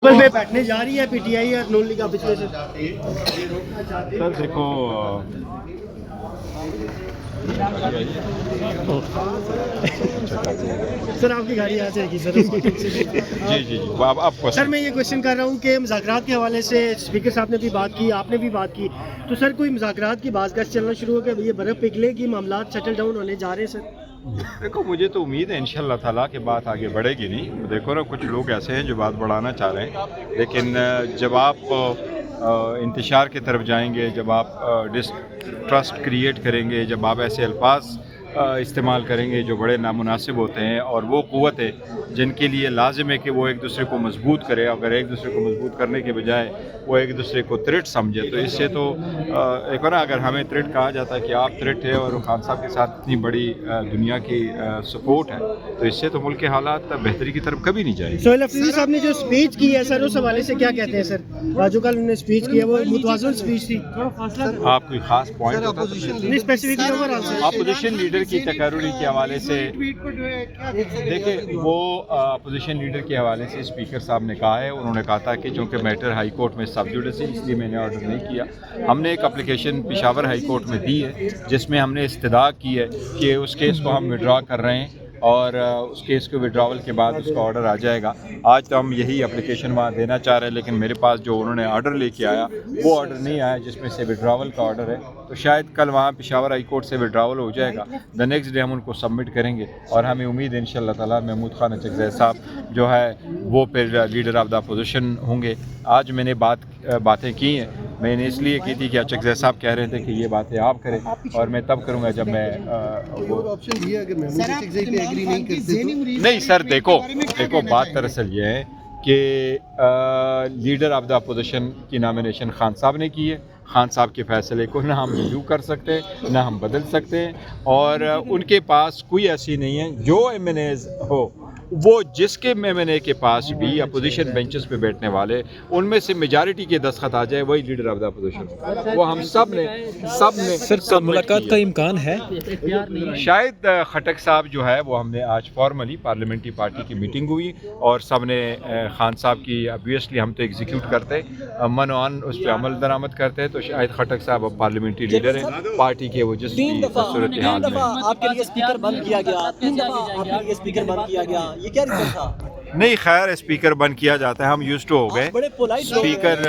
پہ بیٹھنے جا رہی ہے پی ٹی آئی اور نون لیگ پچھلے سے سر دیکھو سر آپ کی گاڑی یہاں سے سر جی آپ سر میں یہ کوشچن کر رہا ہوں کہ مذاکرات کے حوالے سے اسپیکر صاحب نے بھی بات کی، آپ نے بھی بات کی، تو سر کوئی مذاکرات کی باز گشت چلنا شروع ہو گیا، یہ برف پگھلے گی، معاملات سیٹل ڈاؤن ہونے جا رہے ہیں سر؟ دیکھو مجھے تو امید ہے انشاءاللہ تعالیٰ کہ بات آگے بڑھے گی نہیں. دیکھو نا کچھ لوگ ایسے ہیں جو بات بڑھانا چاہ رہے ہیں، لیکن جب آپ انتشار کی طرف جائیں گے، جب آپ ٹرسٹ کریٹ کریں گے، جب آپ ایسے الفاظ استعمال کریں گے جو بڑے نامناسب ہوتے ہیں، اور وہ قوتیں جن کے لیے لازم ہے کہ وہ ایک دوسرے کو مضبوط کرے، اگر ایک دوسرے کو مضبوط کرنے کے بجائے وہ ایک دوسرے کو ترٹ سمجھے، تو اس سے تو ایک بار اگر ہمیں ترٹ کہا جاتا ہے کہ آپ ترٹ ہے اور خان صاحب کے ساتھ اتنی بڑی دنیا کی سپورٹ ہے، تو اس سے تو ملک کے حالات بہتری کی طرف کبھی نہیں جائیں گے. سہیل افریدی صاحب نے جو اسپیچ کی ہے سر، اس حوالے سے کیا کہتے ہیں سر؟ جو کل انہوں نے اسپیچ کی ہے وہ متوازن اسپیچ تھی. آپ کوئی خاص پوائنٹ نہیں اسپیسیفکلی اوورآل سر. اپوزیشن لیڈر کی تقرری کے حوالے سے دیکھیں، وہ اپوزیشن لیڈر کے حوالے سے اسپیکر صاحب نے کہا ہے، انہوں نے کہا تھا کہ چونکہ میٹر ہائی کورٹ میں سب جوڈس ہے اس لیے میں نے آرڈر نہیں کیا. ہم نے ایک اپلیکیشن پشاور ہائی کورٹ میں دی ہے جس میں ہم نے استدعا کی ہے کہ اس کیس کو ہم وڈرا کر رہے ہیں، اور اس کیس کے وڈراول کے بعد اس کا آرڈر آ جائے گا. آج تو ہم یہی اپلیکیشن وہاں دینا چاہ رہے ہیں، لیکن میرے پاس جو انہوں نے آرڈر لے کے آیا وہ آرڈر نہیں آیا جس میں سے وڈراول کا آرڈر ہے، تو شاید کل وہاں پشاور ہائی کورٹ سے وڈراول ہو جائے گا. دا نیکسٹ ڈے ہم ان کو سبمٹ کریں گے، اور ہمیں امید ہے انشاءاللہ تعالیٰ محمود خان اچکزئی صاحب جو ہے وہ پھر لیڈر آف دا اپوزیشن ہوں گے. آج میں نے باتیں کی ہیں، میں نے اس لیے کی تھی کہ اچکزئی صاحب کہہ رہے تھے کہ یہ باتیں آپ کریں، اور میں تب کروں گا جب میں نہیں. سر دیکھو بات دراصل یہ ہے کہ لیڈر آف دا اپوزیشن کی نامینیشن خان صاحب نے کی ہے. خان صاحب کے فیصلے کو نہ ہم ریویو کر سکتے نہ ہم بدل سکتے ہیں، اور ان کے پاس کوئی ایسی نہیں ہے جو ایم این ایز ہو، وہ جس کے ایم این اے کے پاس بھی اپوزیشن بینچز پہ بیٹھنے والے ان میں سے میجارٹی کے دستخط آ جائے وہی لیڈر آف دا اپوزیشن. وہ ہم سب نے سر ملاقات کا امکان ہے؟ شاید خٹک صاحب جو ہے وہ ہم نے آج فارملی پارلیمنٹری پارٹی کی میٹنگ ہوئی، اور سب نے خان صاحب کی obviously ہم تو ایگزیکیوٹ کرتے من وان اس پہ عمل درآمد کرتے، تو شاید خٹک صاحب اب پارلیمنٹری لیڈر ہیں پارٹی کے، وہ جس بھی صورتحال میں آپ کے لیے اسپیکر بند کیا گیا، 3 دفعہ آپ کے لیے اسپیکر بند کیا گیا، یہ کیا ریزن تھا؟ نہیں خیر، اسپیکر بند کیا جاتا ہے، ہم یوز ٹو ہو گئے. اسپیکر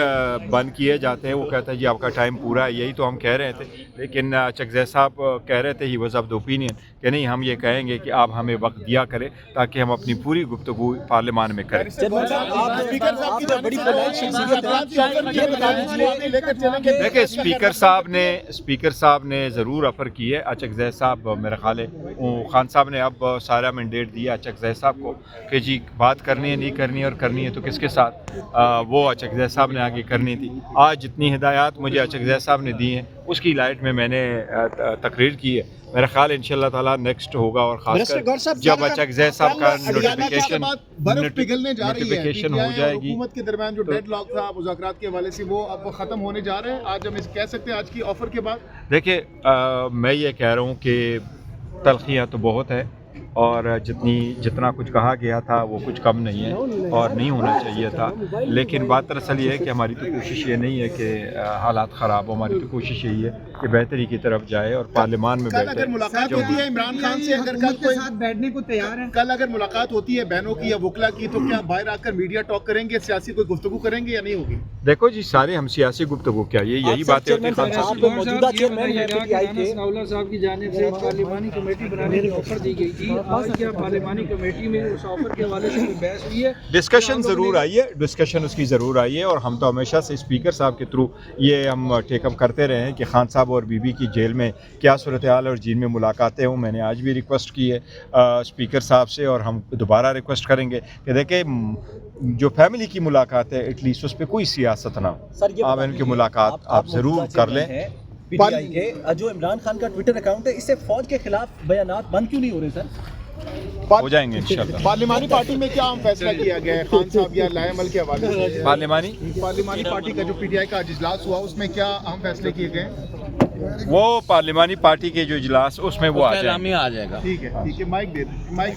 بند کیے جاتے ہیں، وہ کہتا ہے جی آپ کا ٹائم پورا ہے، یہی تو ہم کہہ رہے تھے. لیکن اچکزئی صاحب کہہ رہے تھے he was of the opinion کہ نہیں، ہم یہ کہیں گے کہ آپ ہمیں وقت دیا کریں تاکہ ہم اپنی پوری گفتگو پارلیمان میں کریں. دیکھیں اسپیکر صاحب نے ضرور آفر کی ہے. اچکزئی صاحب میرا خیال ہے خان صاحب نے اب سارا مینڈیٹ دیا اچکزئی صاحب کو کہ جی بات کرنی ہے نہیں کرنی ہے، اور کرنی ہے تو کس کے ساتھ، وہ اچکزئی صاحب نے آگے کرنی تھی. آج جتنی ہدایات مجھے اچکزئی صاحب نے دی ہیں اس کی لائٹ میں نے تقریر کی ہے. میرا خیال ہے انشاءاللہ تعالیٰ نیکسٹ ہوگا، اور خاص کر جب اچکزئی صاحب کا نوٹیفیکیشن ہو جائے گی. حکومت کے درمیان جو ڈیڈ لاک تھا مذاکرات کے حوالے سے وہ اب ختم ہونے جا رہے ہیں، آج ہم کہہ سکتے ہیں آج کی آفر کے بعد. دیکھیں میں یہ کہہ رہا ہوں کہ تلخیاں تو بہت ہے، اور جتنا کچھ کہا گیا تھا وہ کچھ کم نہیں ہے اور نہیں ہونا چاہیے تھا. لیکن بات دراصل یہ ہے کہ ہماری تو کوشش یہ نہیں ہے کہ حالات خراب ہو، ہماری تو کوشش یہی ہے کہ بہتری کی طرف جائے اور پارلیمان میں کل اگر ملاقات ہوتی ہے عمران خان سے، اگر کل کوئی ساتھ بیٹھنے کو تیار ہے، کل اگر ملاقات ہوتی ہے بہنوں کی یا وکلا کی، تو کیا باہر آ کر میڈیا ٹاک کریں گے، سیاسی کوئی گفتگو کریں گے یا نہیں ہوگی؟ دیکھو جی سارے ہم سیاسی گفتگو کیا، یہی باتیں ہوتی ہیں. خان صاحب موجودہ چیئرمین ہیں پی ٹی آئی کے، صاحب کی جانب سے پارلیمانی کمیٹی بنانے کی آفر دی گئی تھی، آج کیا پارلیمانی کمیٹی میں اس آفر کے حوالے سے کوئی بحث ہوئی ہے؟ ڈسکشن ضرور آئی ہے، ڈسکشن اس کی ضرور آئی ہے، اور ہم تو ہمیشہ سے اسپیکر صاحب کے تھرو یہ ہم ٹیک اپ کرتے رہے ہیں کہ خان صاحب اور بی بی کی جیل میں کیا صورتحال اور جن میں ملاقاتیں ہوں. میں نے آج بھی ریکویسٹ کی ہے اسپیکر صاحب سے، اور ہم دوبارہ ریکویسٹ کریں گے کہ دیکھیں جو فیملی کی ملاقات ہے ایٹ لیسٹ اس پہ کوئی سیاست نہ ہو، آپ ان کی ملاقات آپ ضرور کر لیں. پی ٹی آئی کے جو عمران خان کا ٹویٹر اکاؤنٹ ہے، اس سے فوج کے خلاف بیانات بند کیوں نہیں ہو رہے سر؟ ہو جائیں گے انشاءاللہ. پارلیمانی پارٹی میں کیا فیصلہ کیا گیا ہے خان صاحب یا لائے عمل کے حوالے سے؟ پارلیمانی پارٹی کا جو پی ٹی آئی کا اجلاس ہوا اس میں کیا اہم فیصلے کیے گئے؟ وہ پارلیمانی پارٹی کے جو اجلاس اس میں وہ آ جائیں گے. ٹھیک ہے مائک دے دیں، مائک